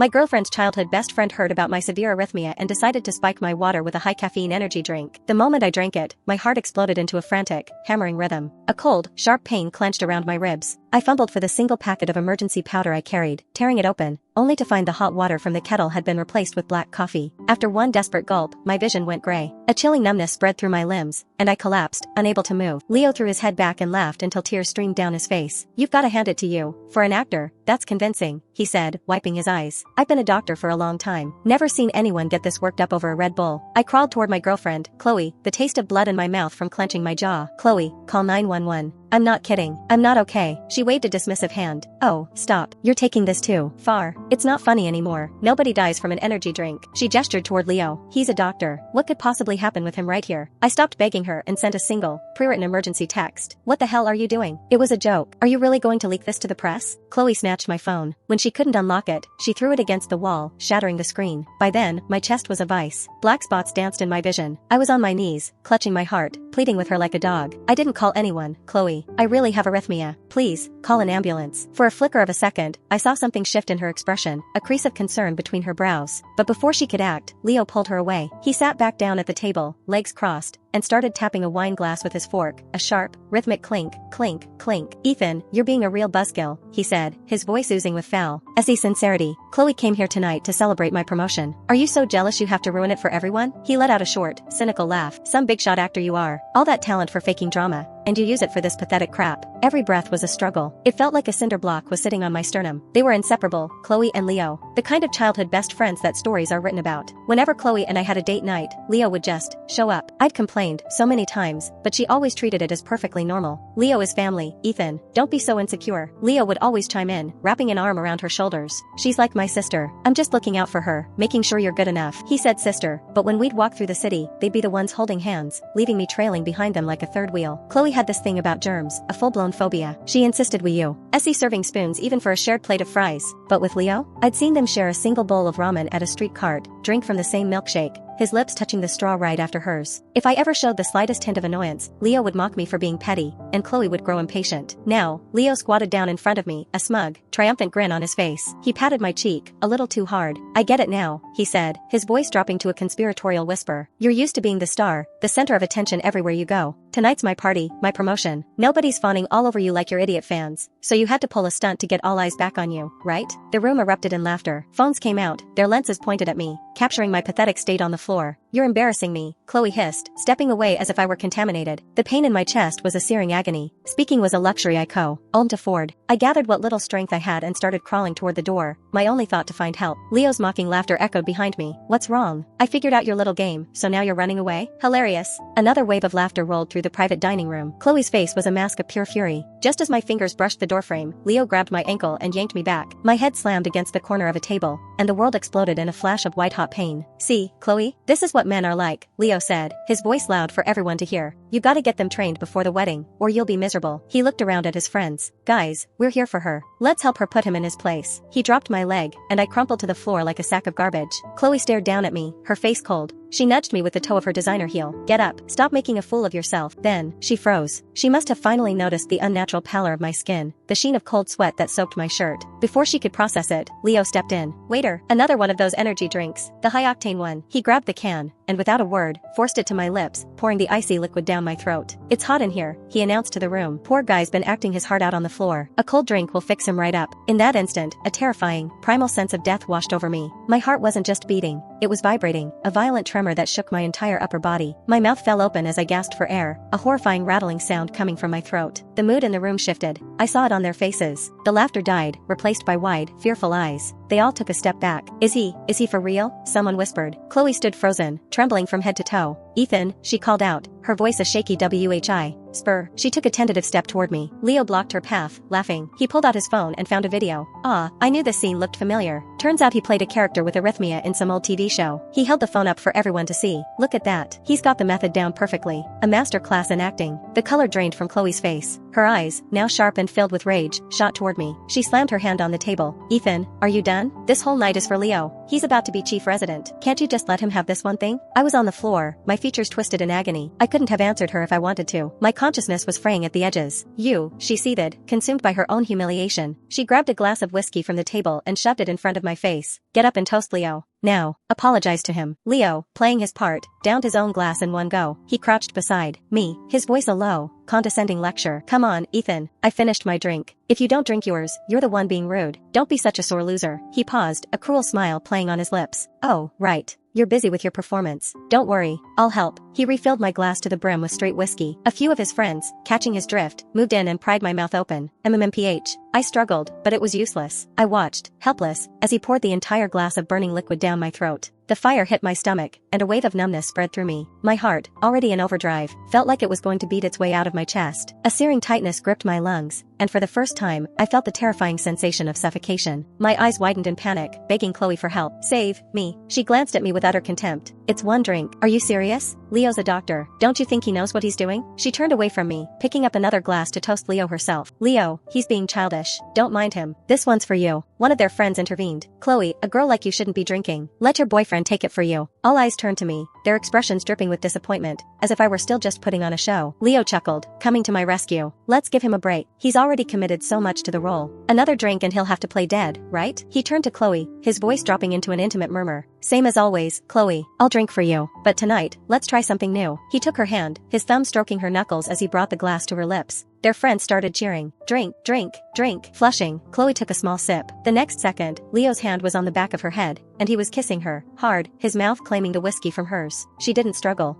My girlfriend's childhood best friend heard about my severe arrhythmia and decided to spike my water with a high-caffeine energy drink. The moment I drank it, my heart exploded into a frantic, hammering rhythm. A cold, sharp pain clenched around my ribs. I fumbled for the single packet of emergency powder I carried, tearing it open, only to find the hot water from the kettle had been replaced with black coffee. After one desperate gulp, my vision went gray. A chilling numbness spread through my limbs, and I collapsed, unable to move. Leo threw his head back and laughed until tears streamed down his face. "You've gotta hand it to you. For an actor, that's convincing," he said, wiping his eyes. "I've been a doctor for a long time. Never seen anyone get this worked up over a Red Bull." I crawled toward my girlfriend, Chloe, the taste of blood in my mouth from clenching my jaw. "Chloe, call 911. I'm not kidding. I'm not okay." She waved a dismissive hand. "Oh, stop. You're taking this too far. It's not funny anymore. Nobody dies from an energy drink." She gestured toward Leo. "He's a doctor. What could possibly happen with him right here?" I stopped begging her and sent a single, pre-written emergency text. "What the hell are you doing? It was a joke. Are you really going to leak this to the press?" Chloe snatched my phone. When she couldn't unlock it, she threw it against the wall, shattering the screen. By then, my chest was a vice. Black spots danced in my vision. I was on my knees, clutching my heart, pleading with her like a dog. "I didn't call anyone, Chloe. I really have arrhythmia. Please, call an ambulance." For a flicker of a second, I saw something shift in her expression, a crease of concern between her brows. But before she could act, Leo pulled her away. He sat back down at the table, legs crossed, and started tapping a wine glass with his fork, a sharp, rhythmic clink, clink, clink. "Ethan, you're being a real buzzkill," he said, his voice oozing with foul, sincerity. "Chloe came here tonight to celebrate my promotion. Are you so jealous you have to ruin it for everyone?" He let out a short, cynical laugh. "Some big shot actor you are. All that talent for faking drama, and you use it for this pathetic crap." Every breath was a struggle. It felt like a cinder block was sitting on my sternum. They were inseparable, Chloe and Leo. The kind of childhood best friends that stories are written about. Whenever Chloe and I had a date night, Leo would just show up. I'd complained so many times, but she always treated it as perfectly normal. "Leo is family, Ethan. Don't be so insecure." Leo would always chime in, wrapping an arm around her shoulders. "She's like my sister. I'm just looking out for her, making sure you're good enough." He said sister, but when we'd walk through the city, they'd be the ones holding hands, leaving me trailing behind them like a third wheel. Chloe had this thing about germs, a full-blown phobia. She insisted we serving spoons even for a shared plate of fries. But with Leo, I'd seen them share a single bowl of ramen at a street cart, drink from the same milkshake, his lips touching the straw right after hers. If I ever showed the slightest hint of annoyance, Leo would mock me for being petty, and Chloe would grow impatient. Now, Leo squatted down in front of me, a smug, triumphant grin on his face. He patted my cheek, a little too hard. "I get it now," he said, his voice dropping to a conspiratorial whisper. "You're used to being the star, the center of attention everywhere you go. Tonight's my party, my promotion. Nobody's fawning all over you like your idiot fans. So you had to pull a stunt to get all eyes back on you, right?" The room erupted in laughter. Phones came out, their lenses pointed at me, capturing my pathetic state on the floor. "You're embarrassing me," Chloe hissed, stepping away as if I were contaminated. The pain in my chest was a searing agony. Speaking was a luxury I owned afford. I gathered what little strength I had and started crawling toward the door, my only thought to find help. Leo's mocking laughter echoed behind me. "What's wrong? I figured out your little game, so now you're running away? Hilarious." Another wave of laughter rolled through the private dining room. Chloe's face was a mask of pure fury. Just as my fingers brushed the doorframe, Leo grabbed my ankle and yanked me back. My head slammed against the corner of a table, and the world exploded in a flash of white-hot pain. "See, Chloe, this is what men are like," Leo said, his voice loud for everyone to hear. "You gotta get them trained before the wedding, or you'll be miserable." He looked around at his friends. "Guys, we're here for her. Let's help her put him in his place." He dropped my leg, and I crumpled to the floor like a sack of garbage. Chloe stared down at me, her face cold. She nudged me with the toe of her designer heel. "Get up. Stop making a fool of yourself." Then, she froze. She must have finally noticed the unnatural pallor of my skin, the sheen of cold sweat that soaked my shirt. Before she could process it, Leo stepped in. "Waiter, another one of those energy drinks, the high-octane one." He grabbed the can, and without a word, forced it to my lips, pouring the icy liquid down my throat. "It's hot in here," he announced to the room. "Poor guy's been acting his heart out on the floor. A cold drink will fix him right up." In that instant, a terrifying, primal sense of death washed over me. My heart wasn't just beating, it was vibrating, a violent tremor that shook my entire upper body. My mouth fell open as I gasped for air, a horrifying rattling sound coming from my throat. The mood in the room shifted. I saw it on their faces. The laughter died, replaced by wide, fearful eyes. They all took a step back. Is he for real?" someone whispered. Chloe stood frozen, trembling from head to toe. "Ethan," she called out, her voice a shaky whisper. She took a tentative step toward me. Leo blocked her path, laughing. He pulled out his phone and found a video. I knew this scene looked familiar. Turns out he played a character with arrhythmia in some old TV show. He held the phone up for everyone to see. "Look at that. He's got the method down perfectly. A master class in acting." The color drained from Chloe's face. Her eyes, now sharp and filled with rage, shot toward me. She slammed her hand on the table. "Ethan, are you done? This whole night is for Leo. He's about to be chief resident. Can't you just let him have this one thing?" I was on the floor, my features twisted in agony. I couldn't have answered her if I wanted to. My consciousness was fraying at the edges. You, she seethed, consumed by her own humiliation. She grabbed a glass of whiskey from the table and shoved it in front of my face. Get up and toast Leo. Now, apologize to him. Leo, playing his part, downed his own glass in one go. He crouched beside me, his voice a low, condescending lecture. Come on, Ethan. I finished my drink. If you don't drink yours, you're the one being rude. Don't be such a sore loser. He paused, a cruel smile playing on his lips. Oh, right. You're busy with your performance. Don't worry, I'll help. He refilled my glass to the brim with straight whiskey. A few of his friends, catching his drift, moved in and pried my mouth open. MMPH. I struggled, but it was useless. I watched, helpless, as he poured the entire glass of burning liquid down my throat. The fire hit my stomach, and a wave of numbness spread through me. My heart, already in overdrive, felt like it was going to beat its way out of my chest. A searing tightness gripped my lungs, and for the first time, I felt the terrifying sensation of suffocation. My eyes widened in panic, begging Chloe for help. Save me. She glanced at me with utter contempt. It's one drink. Are you serious? Leo's a doctor. Don't you think he knows what he's doing? She turned away from me, picking up another glass to toast Leo herself. Leo, he's being childish. Don't mind him. This one's for you. One of their friends intervened. Chloe, a girl like you shouldn't be drinking. Let your boyfriend take it for you. All eyes turned to me, their expressions dripping with disappointment, as if I were still just putting on a show. Leo chuckled, coming to my rescue. Let's give him a break. He's already committed so much to the role. Another drink and he'll have to play dead, right? He turned to Chloe, his voice dropping into an intimate murmur. Same as always, Chloe. I'll drink for you. But tonight, let's try something new. He took her hand, his thumb stroking her knuckles as he brought the glass to her lips. Their friends started cheering. Drink, drink, drink. Flushing, Chloe took a small sip. The next second, Leo's hand was on the back of her head, and he was kissing her, hard, his mouth claiming the whiskey from hers. She didn't struggle.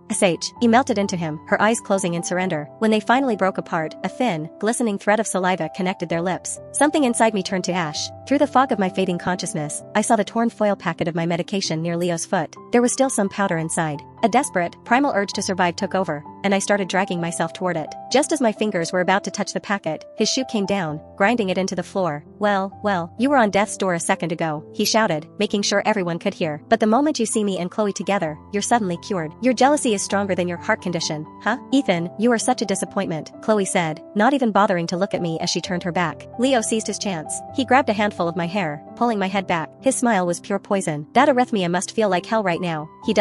He melted into him, her eyes closing in surrender. When they finally broke apart, a thin, glistening thread of saliva connected their lips. Something inside me turned to ash. Through the fog of my fading consciousness, I saw the torn foil packet of my medication near Leo's foot. There was still some powder inside. A desperate, primal urge to survive took over, and I started dragging myself toward it. Just as my fingers were about to touch the packet, his shoe came down, grinding it into the floor. Well, you were on death's door a second ago, he shouted, making sure everyone could hear. But the moment you see me and Chloe together, you're suddenly cured. Your jealousy is stronger than your heart condition, huh? Ethan, you are such a disappointment, Chloe said, not even bothering to look at me as she turned her back. Leo seized his chance. He grabbed a handful of my hair, pulling my head back. His smile was pure poison. That arrhythmia must feel like hell right now. He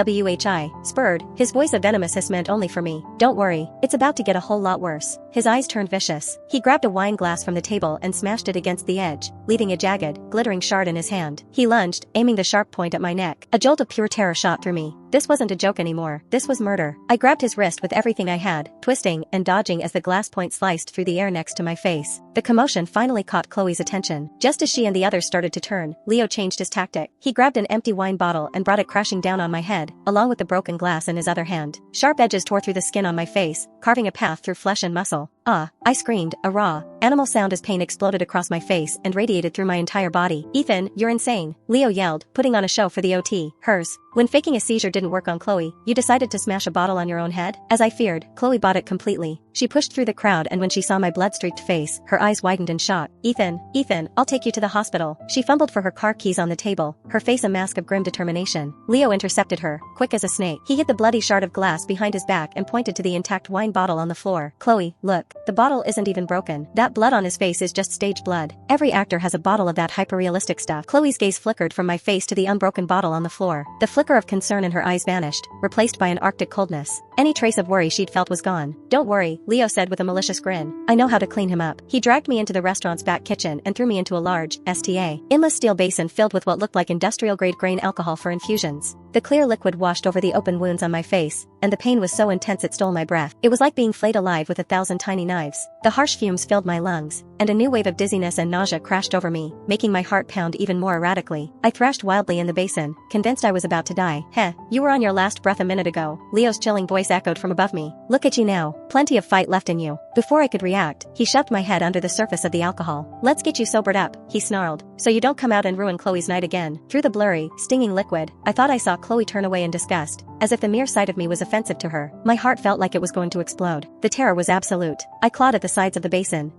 spurred, his voice a venomous hiss meant only for me. Don't worry, it's about to get a whole lot worse. His eyes turned vicious. He grabbed a wine glass from the table and smashed it against the edge, leaving a jagged, glittering shard in his hand. He lunged, aiming the sharp point at my neck. A jolt of pure terror shot through me. This wasn't a joke anymore. This was murder. I grabbed his wrist with everything I had, twisting and dodging as the glass point sliced through the air next to my face. The commotion finally caught Chloe's attention. Just as she and the others started to turn, Leo changed his tactic. He grabbed an empty wine bottle and brought it crashing down on my head, along with the broken glass in his other hand. Sharp edges tore through the skin on my face, carving a path through flesh and muscle. Ah! I screamed, a raw, animal sound as pain exploded across my face and radiated through my entire body. Ethan, you're insane, Leo yelled, putting on a show for the OT, hers. When faking a seizure didn't work on Chloe, you decided to smash a bottle on your own head? As I feared, Chloe bought it completely. She pushed through the crowd, and when she saw my blood-streaked face, her eyes widened in shock. Ethan, I'll take you to the hospital. She fumbled for her car keys on the table, her face a mask of grim determination. Leo intercepted her, quick as a snake. He hit the bloody shard of glass behind his back and pointed to the intact wine bottle on the floor. Chloe, look, the bottle isn't even broken. That blood on his face is just stage blood. Every actor has a bottle of that hyper-realistic stuff. Chloe's gaze flickered from my face to the unbroken bottle on the floor. The flicker of concern in her eyes vanished, replaced by an arctic coldness. Any trace of worry she'd felt was gone. Don't worry, Leo said with a malicious grin. I know how to clean him up. He dragged me into the restaurant's back kitchen and threw me into a large, endless steel basin filled with what looked like industrial-grade grain alcohol for infusions. The clear liquid washed over the open wounds on my face, and the pain was so intense it stole my breath. It was like being flayed alive with 1,000 tiny knives. The harsh fumes filled my lungs, and a new wave of dizziness and nausea crashed over me, making my heart pound even more erratically. I thrashed wildly in the basin, convinced I was about to die. Heh, you were on your last breath a minute ago, Leo's chilling voice echoed from above me. Look at you now, plenty of fight left in you. Before I could react, he shoved my head under the surface of the alcohol. Let's get you sobered up, he snarled, so you don't come out and ruin Chloe's night again. Through the blurry, stinging liquid, I thought I saw Chloe turn away in disgust, as if the mere sight of me was offensive to her. My heart felt like it was going to explode. The terror was absolute. I clawed at the sides of the basin,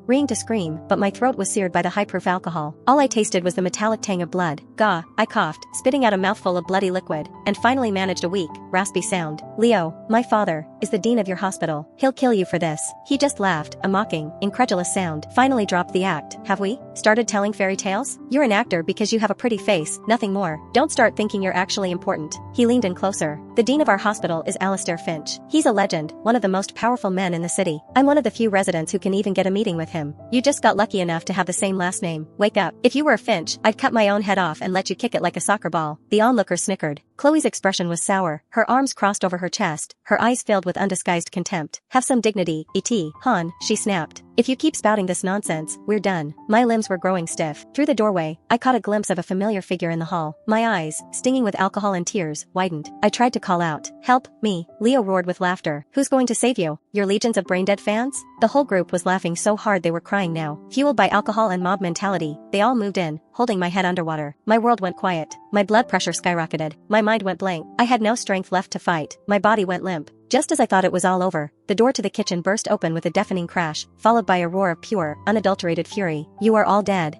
reeing to scream, but my throat was seared by the high-proof alcohol. All I tasted was the metallic tang of blood. Gah, I coughed, spitting out a mouthful of bloody liquid, and finally managed a weak, raspy sound. Leo, my father, is the dean of your hospital. He'll kill you for this. He just laughed, a mocking, incredulous sound. Finally dropped the act, have we? Started telling fairy tales? You're an actor because you have a pretty face, nothing more. Don't start thinking you're actually important. He leaned in closer. The dean of our hospital is Alistair Finch. He's a legend, one of the most powerful men in the city. I'm one of the few residents who can even get a meeting with him. You just got lucky enough to have the same last name. Wake up. If you were a Finch, I'd cut my own head off and let you kick it like a soccer ball. The onlooker snickered. Chloe's expression was sour, her arms crossed over her chest, her eyes filled with undisguised contempt. Have some dignity, E.T. Han, she snapped. If you keep spouting this nonsense, we're done. My limbs were growing stiff. Through the doorway, I caught a glimpse of a familiar figure in the hall. My eyes, stinging with alcohol and tears, widened. I tried to call out, "Help, me." Leo roared with laughter. Who's going to save you? Your legions of brain-dead fans? The whole group was laughing so hard they were crying now. Fueled by alcohol and mob mentality, they all moved in, holding my head underwater. My world went quiet. My blood pressure skyrocketed. My mind went blank. I had no strength left to fight. My body went limp. Just as I thought it was all over, the door to the kitchen burst open with a deafening crash, followed by a roar of pure, unadulterated fury. You are all dead.